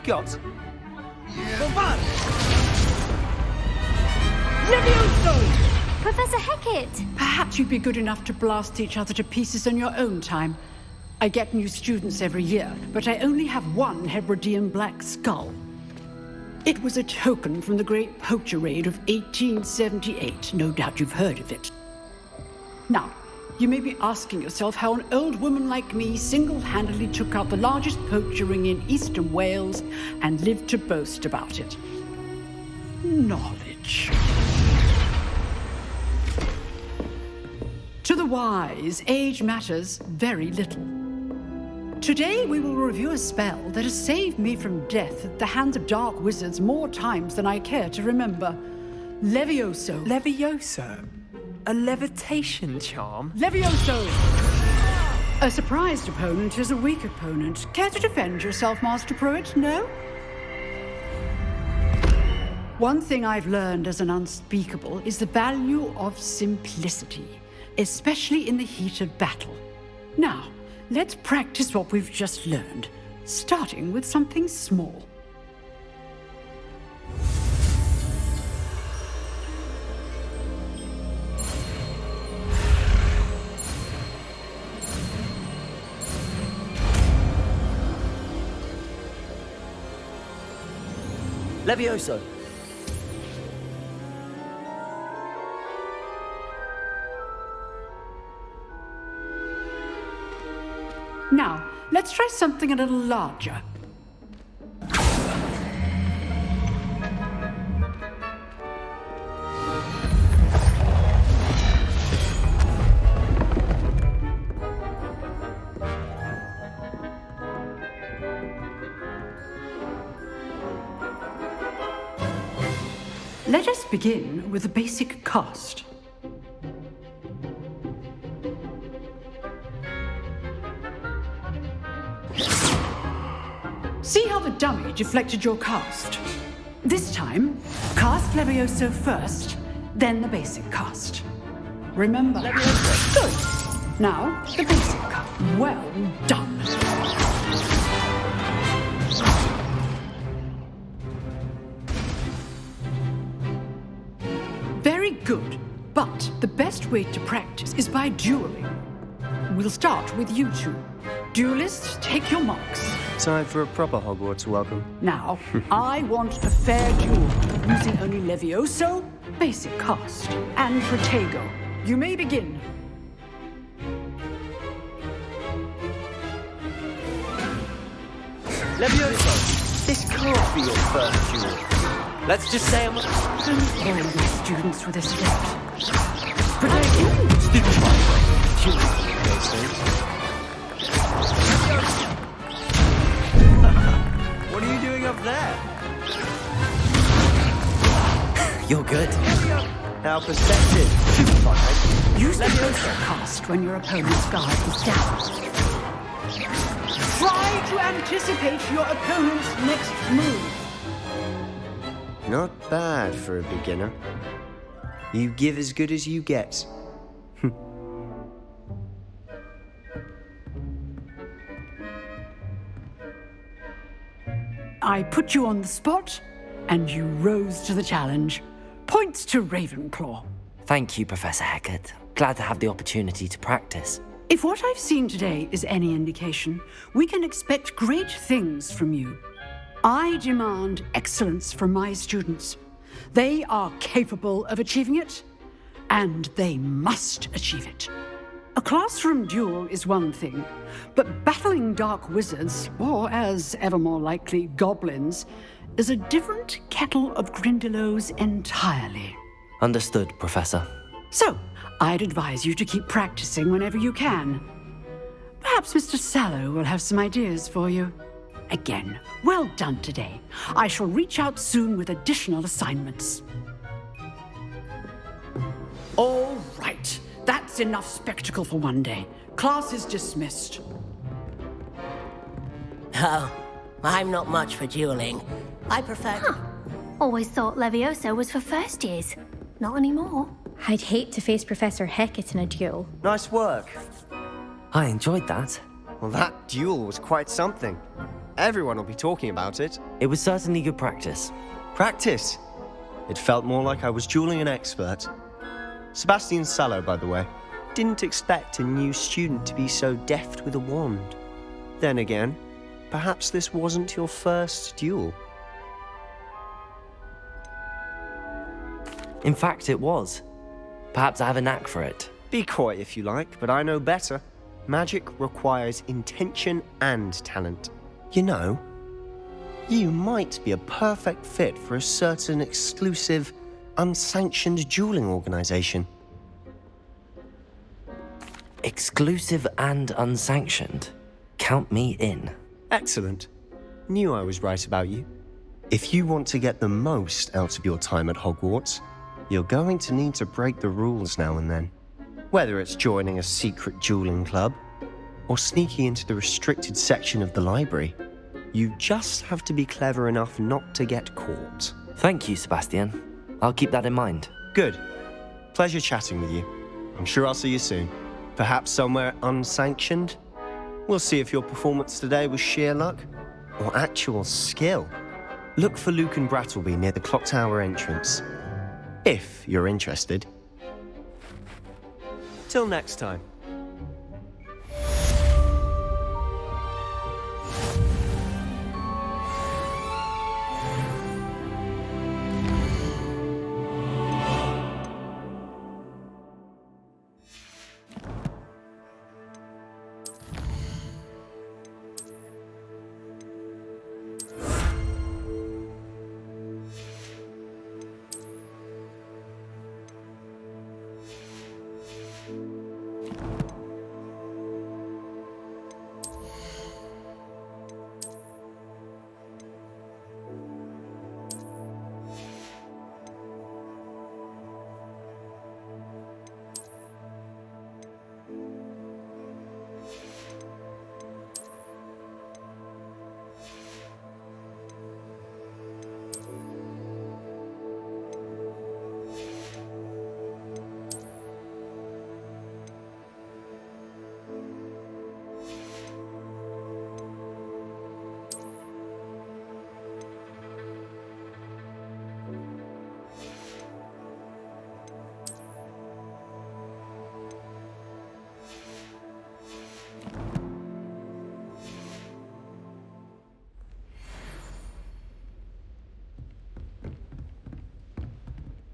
got? Levioso! Professor Hecat! Perhaps you'd be good enough to blast each other to pieces on your own time. I get new students every year, but I only have one Hebridean black skull. It was a token from the Great Poacher Raid of 1878. No doubt you've heard of it. Now, you may be asking yourself how an old woman like me single-handedly took out the largest poacher ring in eastern Wales and lived to boast about it. Knowledge. To the wise, age matters very little. Today we will review a spell that has saved me from death at the hands of dark wizards more times than I care to remember. Levioso. Levioso? A levitation charm? Levioso! A surprised opponent is a weak opponent. Care to defend yourself, Master Pruitt? No? One thing I've learned as an unspeakable is the value of simplicity, especially in the heat of battle. Now, let's practice what we've just learned, starting with something small. Levioso. Now, let's try something a little larger. Let us begin with a basic cast. See how the dummy deflected your cast? This time, cast Levioso first, then the basic cast. Remember. Levioso. Good. Now, the basic cast. Well done. Very good, but the best way to practice is by dueling. We'll start with you two. Duelists, take your marks. Time for a proper Hogwarts welcome. Now, I want a fair duel, using only Levioso, basic cast, and Protego. You may begin. Levioso, this can't be your first duel. Let's just say I'm... Don't worry your students with this gift. Protego. Students, by the way. What are you doing up there? You're good. How perceptive. Super fun, eh? Use the basic cast when your opponent's guard is down. Try to anticipate your opponent's next move. Not bad for a beginner. You give as good as you get. I put you on the spot, and you rose to the challenge. Points to Ravenclaw. Thank you, Professor Hecat. Glad to have the opportunity to practice. If what I've seen today is any indication, we can expect great things from you. I demand excellence from my students. They are capable of achieving it, and they must achieve it. A classroom duel is one thing, but battling dark wizards, or as ever more likely, goblins, is a different kettle of Grindylows entirely. Understood, Professor. So, I'd advise you to keep practicing whenever you can. Perhaps Mr. Sallow will have some ideas for you. Again, well done today. I shall reach out soon with additional assignments. All right. That's enough spectacle for one day. Class is dismissed. Oh, I'm not much for dueling. I prefer... Always thought Levioso was for first years. Not anymore. I'd hate to face Professor Hecat in a duel. Nice work. I enjoyed that. Well, that duel was quite something. everyone will be talking about it. It was certainly good practice. Practice. It felt more like I was dueling an expert. Sebastian Sallow, by the way. Didn't expect a new student to be so deft with a wand. Then again, perhaps this wasn't your first duel. In fact, it was. Perhaps I have a knack for it. Be coy if you like, but I know better. Magic requires intention and talent. You know, you might be a perfect fit for a certain exclusive, unsanctioned dueling organization. Exclusive and unsanctioned. Count me in. Excellent. Knew I was right about you. If you want to get the most out of your time at Hogwarts, you're going to need to break the rules now and then. Whether it's joining a secret dueling club or sneaking into the restricted section of the library, you just have to be clever enough not to get caught. Thank you, Sebastian. I'll keep that in mind. Good. Pleasure chatting with you. I'm sure I'll see you soon. Perhaps somewhere unsanctioned? We'll see if your performance today was sheer luck or actual skill. Look for Luke and Brattleby near the clock tower entrance, if you're interested. Till next time.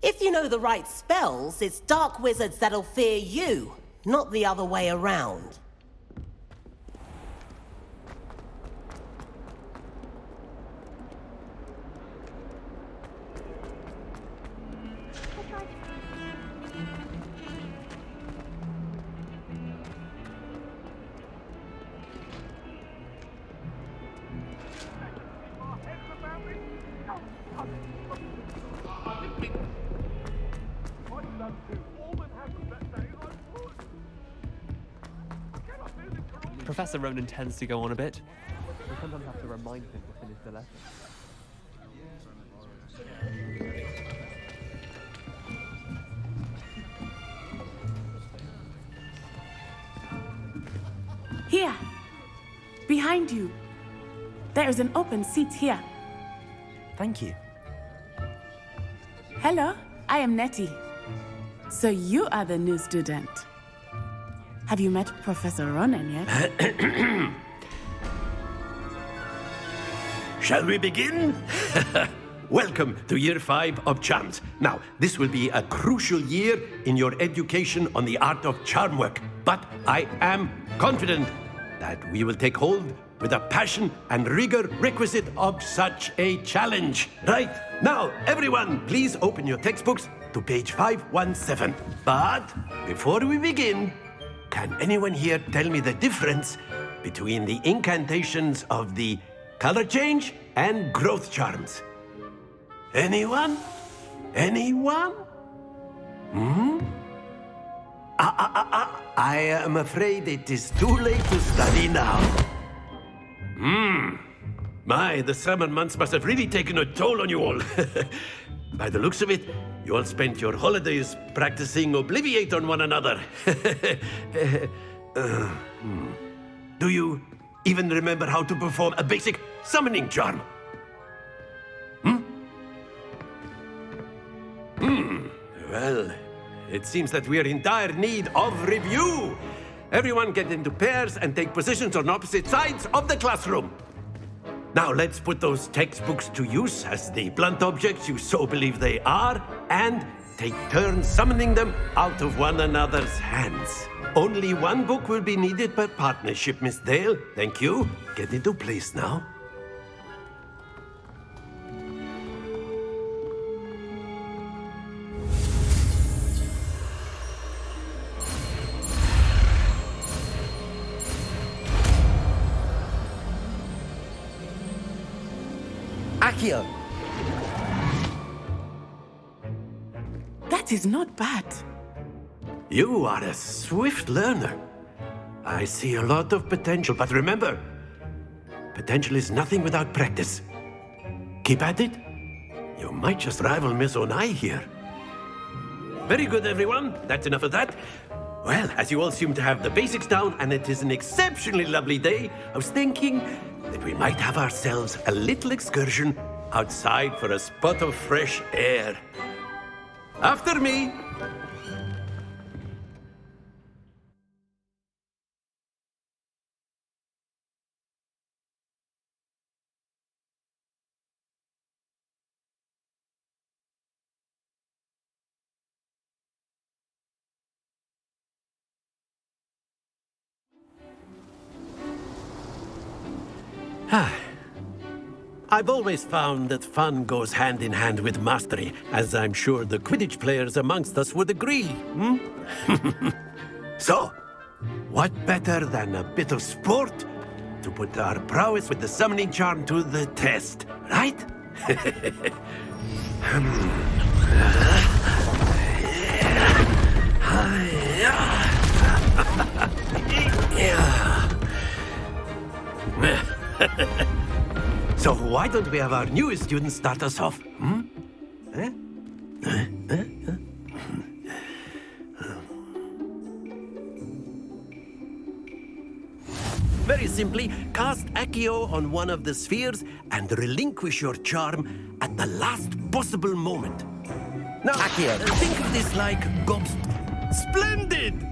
If you know the right spells, it's dark wizards that'll fear you, not the other way around. Professor Ronan tends to go on a bit. We sometimes have to remind him to finish the lesson. Here, behind you. There is an open seat here. Thank you. Hello, I am Nettie. So you are the new student. Have you met Professor Ronan yet? Shall we begin? Welcome to Year 5 of Charms. Now, this will be a crucial year in your education on the art of charm work, but I am confident that we will take hold with the passion and rigor requisite of such a challenge. Right, now, everyone, please open your textbooks to page 517. But before we begin, can anyone here tell me the difference between the incantations of the color change and growth charms? Anyone? Anyone? I am afraid it is too late to study now. My, the summer months must have really taken a toll on you all. By the looks of it, you all spent your holidays practicing Obliviate on one another. Do even remember how to perform a basic summoning charm? Well, it seems that we are in dire need of review. Everyone get into pairs and take positions on opposite sides of the classroom. Now let's put those textbooks to use as the blunt objects you so believe they are, and take turns summoning them out of one another's hands. Only one book will be needed per partnership, Miss Dale. Thank you. Get into place now. Accio! That is not bad. You are a swift learner. I see a lot of potential, but remember, potential is nothing without practice. Keep at it. You might just rival Miss Onai here. Very good, everyone. That's enough of that. Well, as you all seem to have the basics down, and it is an exceptionally lovely day, I was thinking that we might have ourselves a little excursion outside for a spot of fresh air. After me. I've always found that fun goes hand in hand with mastery, as I'm sure the Quidditch players amongst us would agree. So, what better than a bit of sport to put our prowess with the summoning charm to the test, right? So why don't we have our newest student start us off? Very simply, cast Accio on one of the spheres and relinquish your charm at the last possible moment. Now, Accio. Think of this like gobs... Splendid!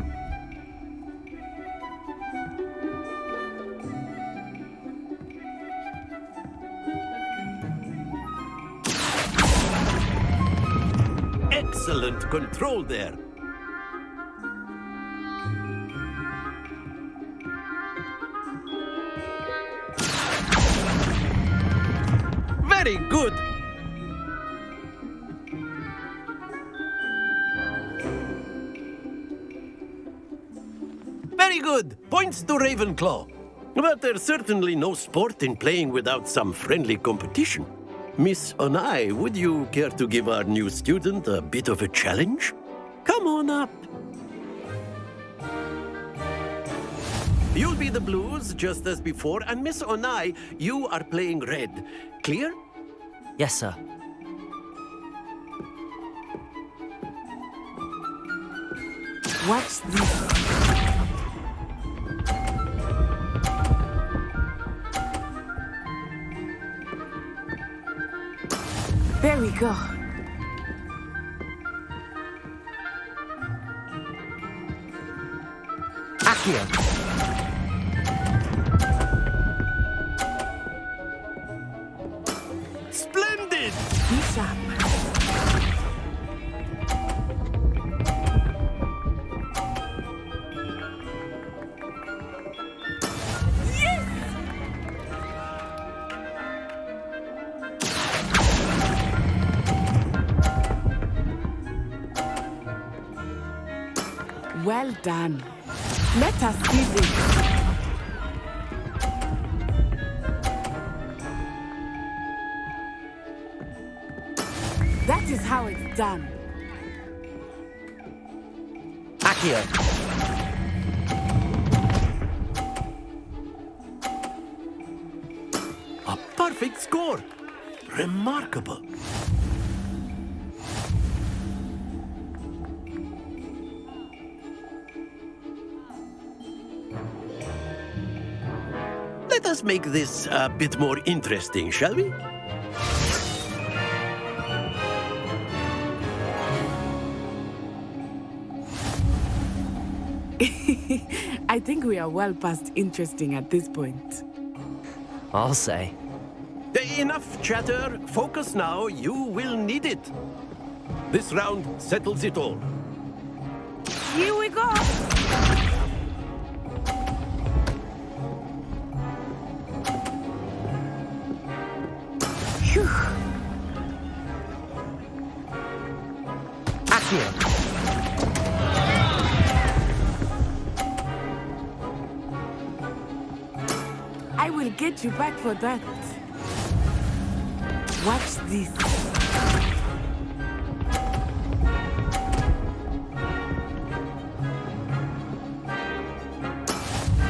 Excellent control there. Very good. Very good. Points to Ravenclaw. But there's certainly no sport in playing without some friendly competition. Miss Onai, would you care to give our new student a bit of a challenge? Come on up. You'll be the blues, just as before, and Miss Onai, you are playing red. Clear? Yes, sir. Watch this. There we go. Accio! Splendid! Be sharp. Well done. Let us see this. That is how it's done. Accio! A perfect score. Remarkable. us make this a bit more interesting, shall we? I think we are well past interesting at this point. I'll say. Enough chatter. Focus now. You will need it. This round settles it all. Here we go! Phew. Accio! I will get you back for that. Watch this.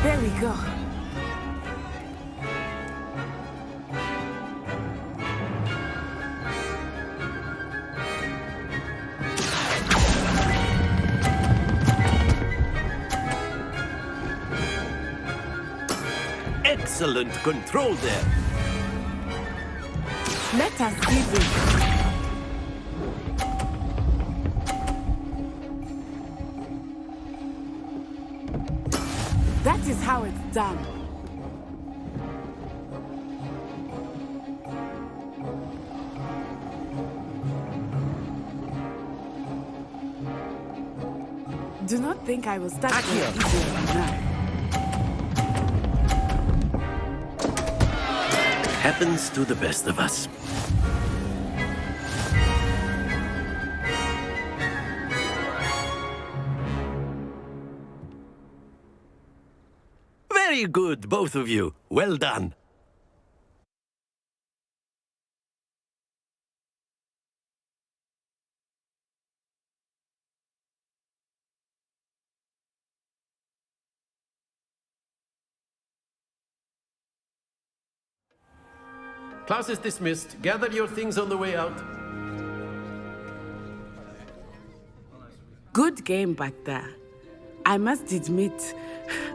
There we go. Excellent control there. Let us see this. That is how it's done. Do not think I will start with easier than that. Happens to the best of us. Very good, both of you. Well done. Class is dismissed. Gather your things on the way out. Good game back there. I must admit,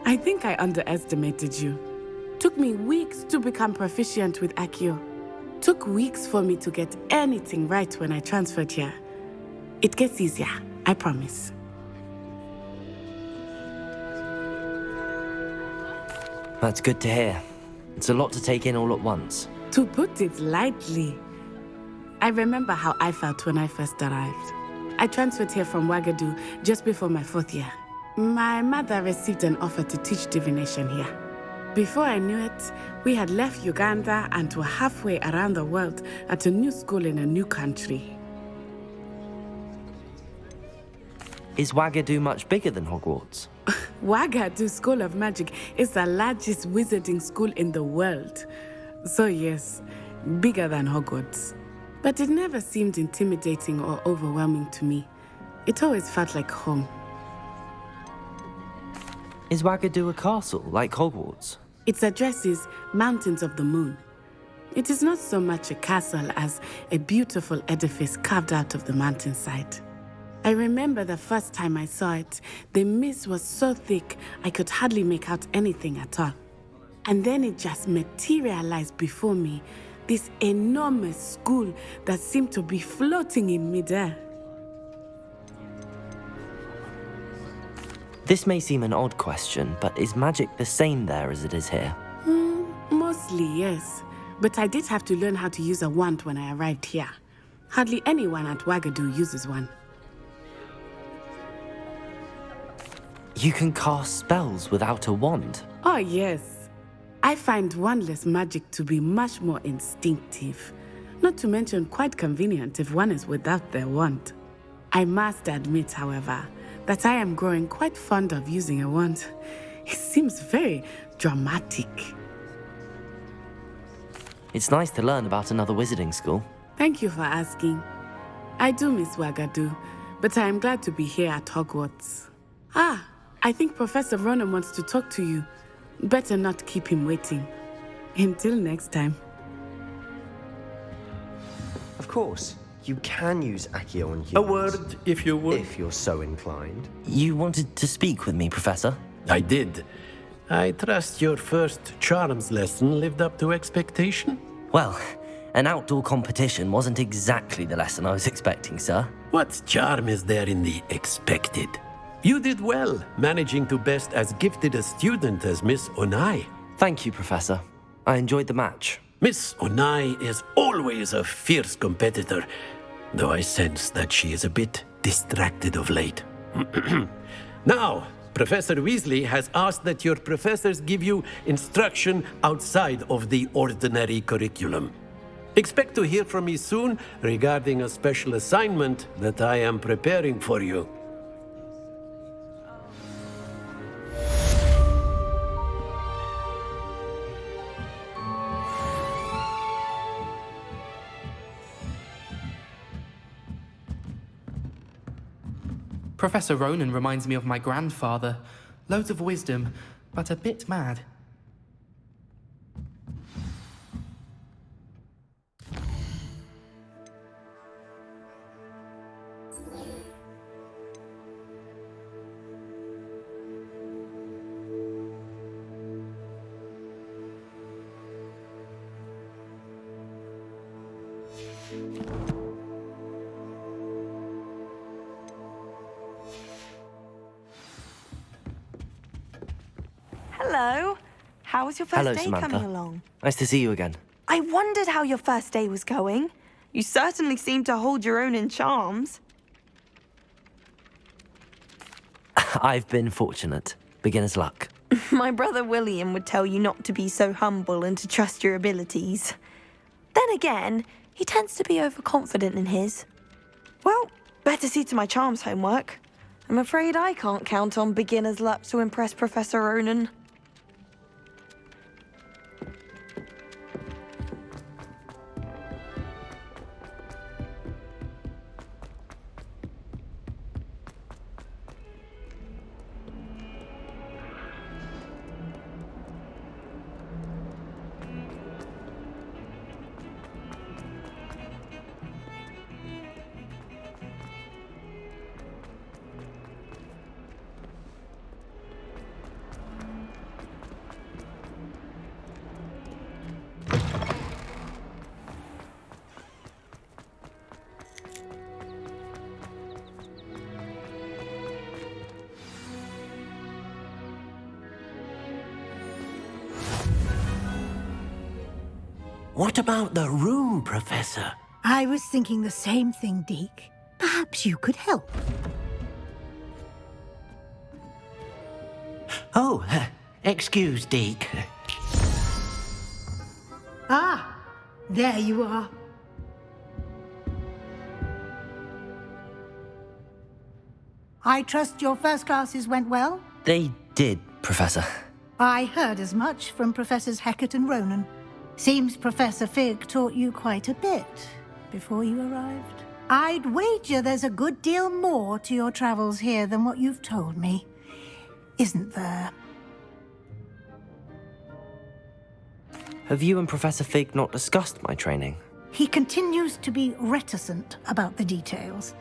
I think I underestimated you. Took me weeks to become proficient with Accio. Took weeks for me to get anything right when I transferred here. It gets easier, I promise. That's good to hear. It's a lot to take in all at once. To put it lightly, I remember how I felt when I first arrived. I transferred here from Ouagadougou just before my 4th year. My mother received an offer to teach divination here. Before I knew it, we had left Uganda and were halfway around the world at a new school in a new country. Is Ouagadougou much bigger than Hogwarts? Ouagadougou School of Magic is the largest wizarding school in the world. So yes, bigger than Hogwarts. But it never seemed intimidating or overwhelming to me. It always felt like home. Is Ouagadougou a castle, like Hogwarts? Its address is Mountains of the Moon. It is not so much a castle as a beautiful edifice carved out of the mountainside. I remember the first time I saw it, the mist was so thick I could hardly make out anything at all. And then it just materialized before me, this enormous school that seemed to be floating in midair. This may seem an odd question, but is magic the same there as it is here? Mostly, yes. But I did have to learn how to use a wand when I arrived here. Hardly anyone at Ouagadougou uses one. You can cast spells without a wand? Oh, yes. I find wandless magic to be much more instinctive. Not to mention quite convenient if one is without their wand. I must admit, however, that I am growing quite fond of using a wand. It seems very dramatic. It's nice to learn about another wizarding school. Thank you for asking. I do miss Ouagadougou, but I am glad to be here at Hogwarts. I think Professor Ronan wants to talk to you. Better not keep him waiting. Until next time. Of course, you can use Accio on humans. A word, if you would. If you're so inclined. You wanted to speak with me, Professor? I did. I trust your first charms lesson lived up to expectation? Well, an outdoor competition wasn't exactly the lesson I was expecting, sir. What charm is there in the expected? You did well, managing to best as gifted a student as Miss Onai. Thank you, Professor. I enjoyed the match. Miss Onai is always a fierce competitor, though I sense that she is a bit distracted of late. Now, Professor Weasley has asked that your professors give you instruction outside of the ordinary curriculum. Expect to hear from me soon regarding a special assignment that I am preparing for you. Professor Ronan reminds me of my grandfather. Loads of wisdom, but a bit mad. Hello. How was your first Hello, day Samantha. coming along? Nice to see you again. I wondered how your first day was going. You certainly seem to hold your own in charms. I've been fortunate. Beginner's luck. My brother William would tell you not to be so humble and to trust your abilities. Then again, he tends to be overconfident in his. Well, better see to my charms homework. I'm afraid I can't count on beginner's luck to impress Professor Ronan. What about the room, Professor? I was thinking the same thing, Deke. Perhaps you could help. Oh, excuse, Deke. Ah, there you are. I trust your first classes went well? They did, Professor. I heard as much from Professors Hecat and Ronan. Seems Professor Fig taught you quite a bit before you arrived. I'd wager there's a good deal more to your travels here than what you've told me. Isn't there? Have you and Professor Fig not discussed my training? He continues to be reticent about the details,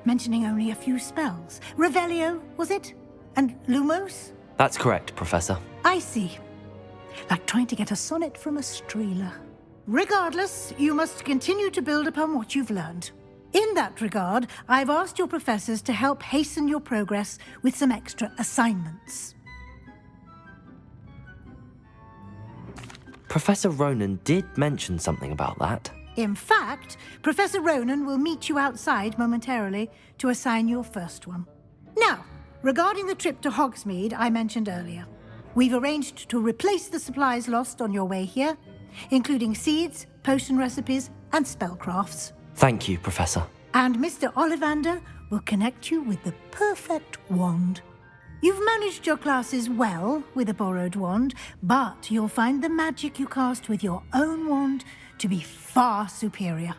mentioning only a few spells. Revelio, was it? And Lumos? That's correct, Professor. I see. Like trying to get a sonnet from a streeler. Regardless, you must continue to build upon what you've learned. In that regard, I've asked your professors to help hasten your progress with some extra assignments. Professor Ronan did mention something about that. In fact, Professor Ronan will meet you outside momentarily to assign your first one. Now, regarding the trip to Hogsmeade I mentioned earlier, we've arranged to replace the supplies lost on your way here, including seeds, potion recipes, and spellcrafts. Thank you, Professor. And Mr. Ollivander will connect you with the perfect wand. You've managed your classes well with a borrowed wand, but you'll find the magic you cast with your own wand to be far superior.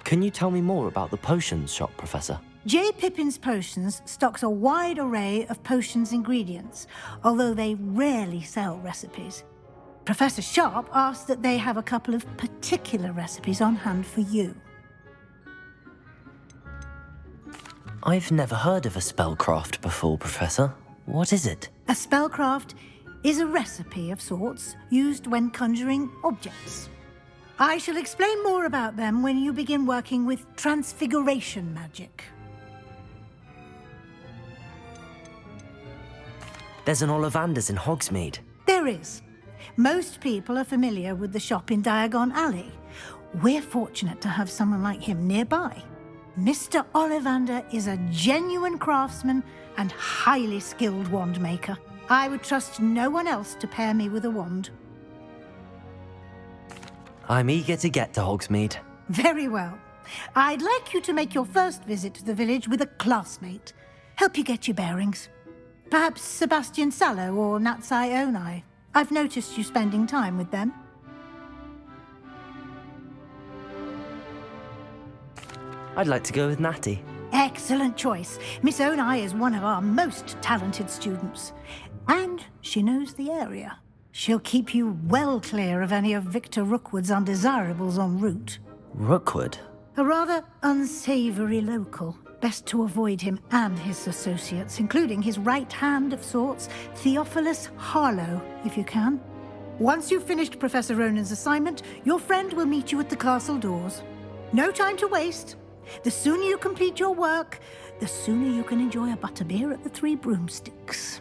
Can you tell me more about the potions shop, Professor? J. Pippin's Potions stocks a wide array of potions ingredients, although they rarely sell recipes. Professor Sharp asked that they have a couple of particular recipes on hand for you. I've never heard of a spellcraft before, Professor. What is it? A spellcraft is a recipe of sorts used when conjuring objects. I shall explain more about them when you begin working with transfiguration magic. There's an Ollivander's in Hogsmeade. There is. Most people are familiar with the shop in Diagon Alley. We're fortunate to have someone like him nearby. Mr. Ollivander is a genuine craftsman and highly skilled wand maker. I would trust no one else to pair me with a wand. I'm eager to get to Hogsmeade. Very well. I'd like you to make your first visit to the village with a classmate. Help you get your bearings. Perhaps Sebastian Sallow or Natsai Onai. I've noticed you spending time with them. I'd like to go with Natty. Excellent choice. Miss Onai is one of our most talented students. And she knows the area. She'll keep you well clear of any of Victor Rookwood's undesirables en route. Rookwood? A rather unsavory local. Best to avoid him and his associates, including his right hand of sorts, Theophilus Harlow, if you can. Once you've finished Professor Ronan's assignment, your friend will meet you at the castle doors. No time to waste. The sooner you complete your work, the sooner you can enjoy a butterbeer at the Three Broomsticks.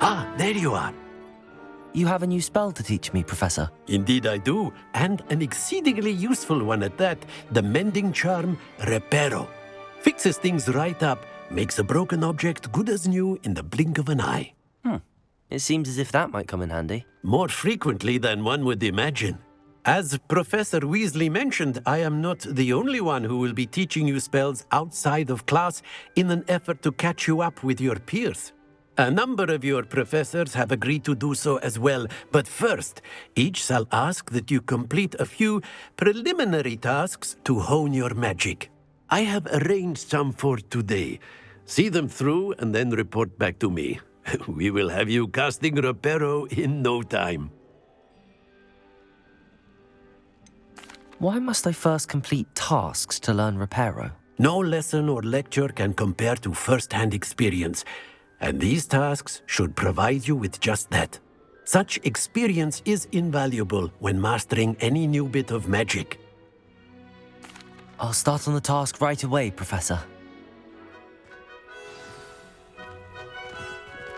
Ah, there you are. You have a new spell to teach me, Professor. Indeed I do, and an exceedingly useful one at that, the mending charm Reparo. Fixes things right up, makes a broken object good as new in the blink of an eye. It seems as if that might come in handy. More frequently than one would imagine. As Professor Weasley mentioned, I am not the only one who will be teaching you spells outside of class in an effort to catch you up with your peers. A number of your professors have agreed to do so as well, but first, each shall ask that you complete a few preliminary tasks to hone your magic. I have arranged some for today. See them through and then report back to me. We will have you casting Reparo in no time. Why must I first complete tasks to learn Reparo? No lesson or lecture can compare to first-hand experience. And these tasks should provide you with just that. Such experience is invaluable when mastering any new bit of magic. I'll start on the task right away, Professor.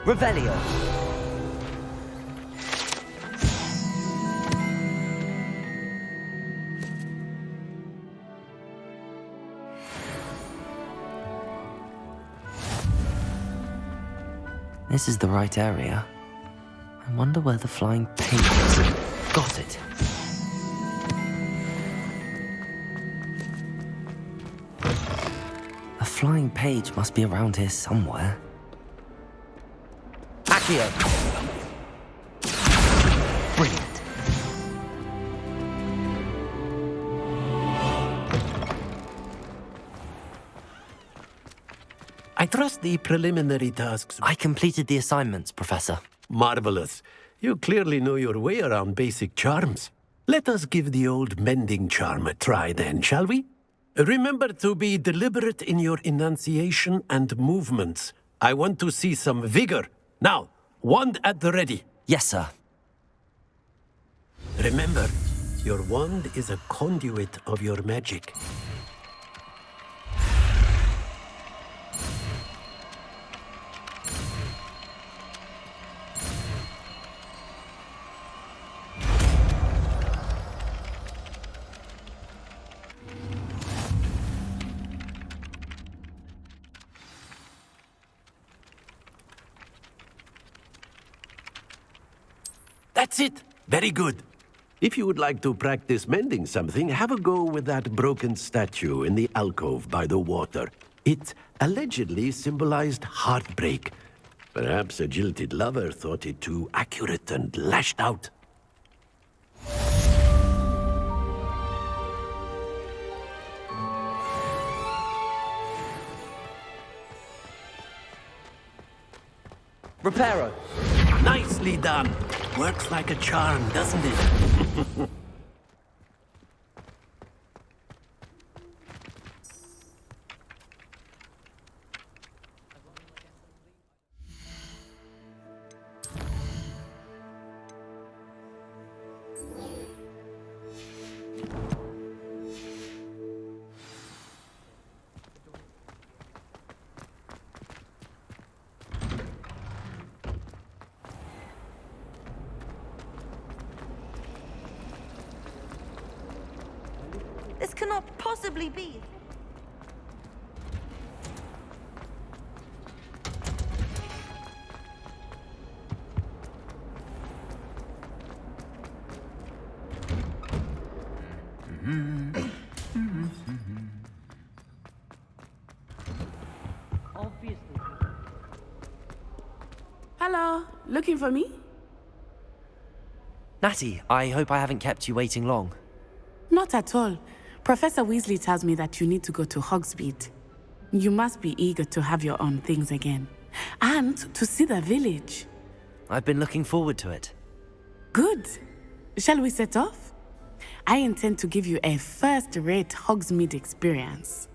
Revelio. This is the right area. I wonder where the flying page is. Got it. A flying page must be around here somewhere. Accio! Brilliant. I trust the preliminary tasks. I completed the assignments, Professor. Marvelous. You clearly know your way around basic charms. Let us give the old mending charm a try then, shall we? Remember to be deliberate in your enunciation and movements. I want to see some vigor. Now, wand at the ready. Yes, sir. Remember, your wand is a conduit of your magic. That's it. Very good. If you would like to practice mending something, have a go with that broken statue in the alcove by the water. It allegedly symbolized heartbreak. Perhaps a jilted lover thought it too accurate and lashed out. Reparo. Nicely done. Works like a charm, doesn't it? This cannot possibly be. Hello, looking for me? Natty, I hope I haven't kept you waiting long. Not at all. Professor Weasley tells me that you need to go to Hogsmeade. You must be eager to have your own things again. And to see the village. I've been looking forward to it. Good. Shall we set off? I intend to give you a first-rate Hogsmeade experience.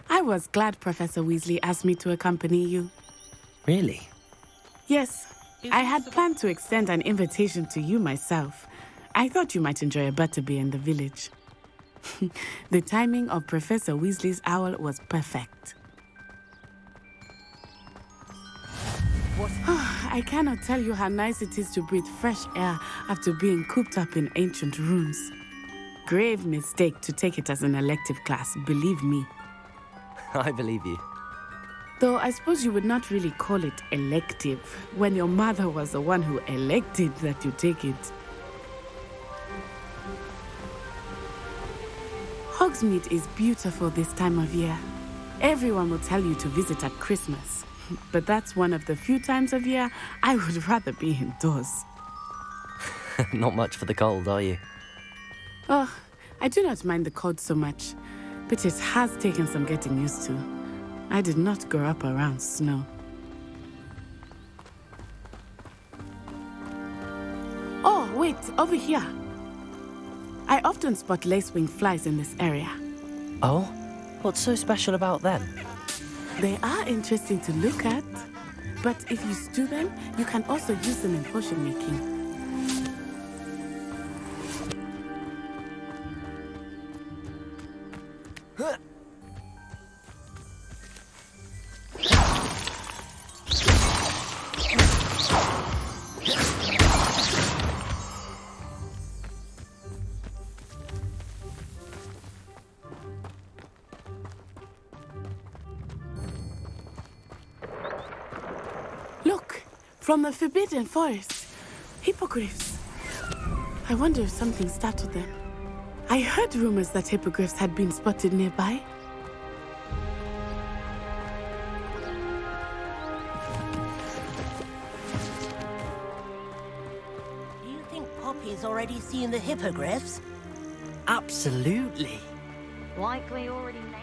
I was glad Professor Weasley asked me to accompany you. Really? Yes, I had planned to extend an invitation to you myself. I thought you might enjoy a butterbeer in the village. The timing of Professor Weasley's owl was perfect. I cannot tell you how nice it is to breathe fresh air after being cooped up in ancient rooms. Grave mistake to take it as an elective class, believe me. I believe you. Though I suppose you would not really call it elective when your mother was the one who elected that you take it. Hogsmeade is beautiful this time of year. Everyone will tell you to visit at Christmas. But that's one of the few times of year I would rather be indoors. Not much for the cold, are you? Oh, I do not mind the cold so much, but it has taken some getting used to. I did not grow up around snow. Oh, wait, over here. I often spot lacewing flies in this area. Oh? What's so special about them? They are interesting to look at, but if you stew them, you can also use them in potion making. Look, from the Forbidden Forest. Hippogriffs. I wonder if something startled them. I heard rumors that hippogriffs had been spotted nearby. Poppy's already seen the hippogriffs. Absolutely. Likely already made.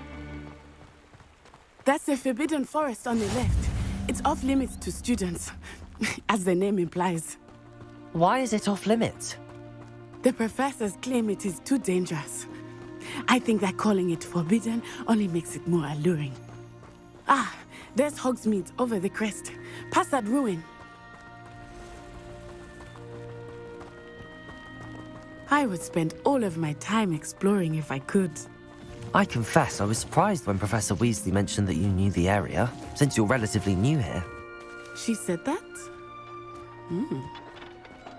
That's the Forbidden Forest on the left. It's off limits to students, as the name implies. Why is it off limits? The professors claim it is too dangerous. I think that calling it forbidden only makes it more alluring. Ah, there's Hogsmeade over the crest, past that ruin. I would spend all of my time exploring if I could. I confess I was surprised when Professor Weasley mentioned that you knew the area, since you're relatively new here. She said that?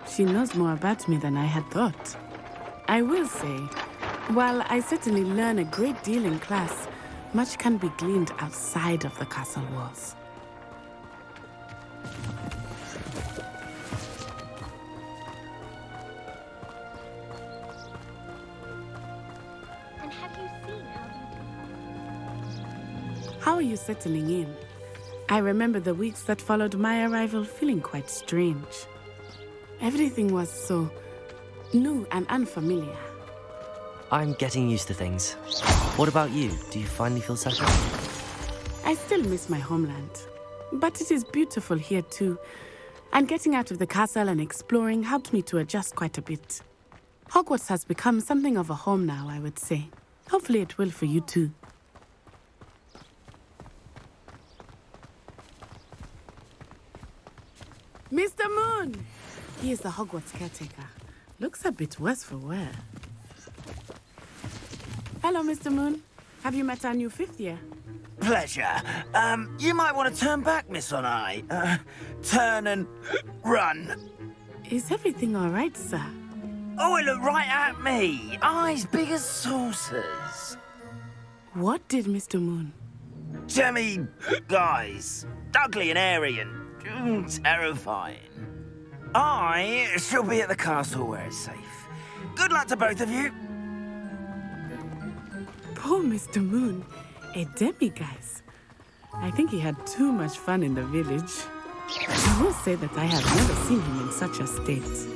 She knows more about me than I had thought. I will say, while I certainly learn a great deal in class, much can be gleaned outside of the castle walls. And have you seen How are you settling in? I remember the weeks that followed my arrival feeling quite strange. Everything was so new and unfamiliar. I'm getting used to things. What about you? Do you finally feel settled? I still miss my homeland, but it is beautiful here too. And getting out of the castle and exploring helped me to adjust quite a bit. Hogwarts has become something of a home now, I would say. Hopefully it will for you too. Mr. Moon! He is the Hogwarts caretaker. Looks a bit worse for wear. Hello, Mr. Moon. Have you met our new fifth year? Pleasure. You might want to turn back, Miss Onai. Turn and run. Is everything all right, sir? Oh, it looked right at me. Eyes big as saucers. What did Mr. Moon? Jemmy guys. Ugly and airy and terrifying. I shall be at the castle where it's safe. Good luck to both of you. Poor Mr. Moon. A demiguise. I think he had too much fun in the village. I will say that I have never seen him in such a state.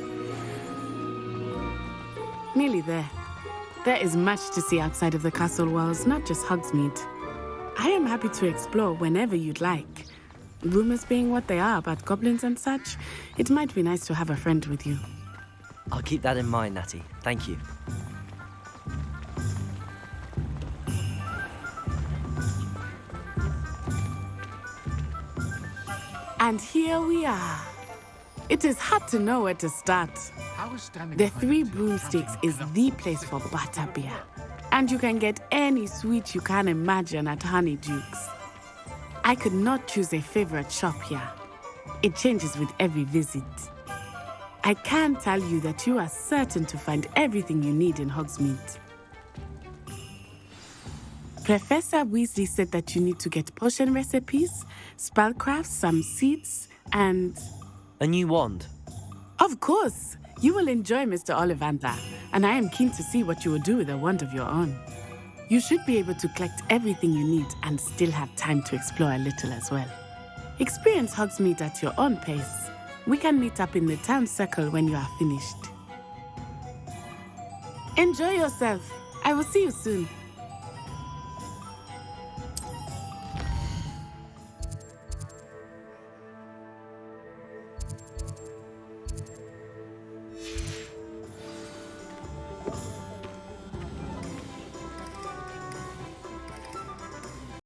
Nearly there. There is much to see outside of the castle walls, not just Hogsmeade. I am happy to explore whenever you'd like. Rumors being what they are about goblins and such, it might be nice to have a friend with you. I'll keep that in mind, Natty. Thank you. And here we are. It is hard to know where to start. The Three Broomsticks is the place for butterbeer. And you can get any sweet you can imagine at Honeydukes. I could not choose a favorite shop here. It changes with every visit. I can tell you that you are certain to find everything you need in Hogsmeade. Professor Weasley said that you need to get potion recipes, spellcrafts, some seeds, and... A new wand? Of course! You will enjoy Mr. Ollivander, and I am keen to see what you will do with a wand of your own. You should be able to collect everything you need and still have time to explore a little as well. Experience Hogsmeade at your own pace. We can meet up in the town circle when you are finished. Enjoy yourself. I will see you soon.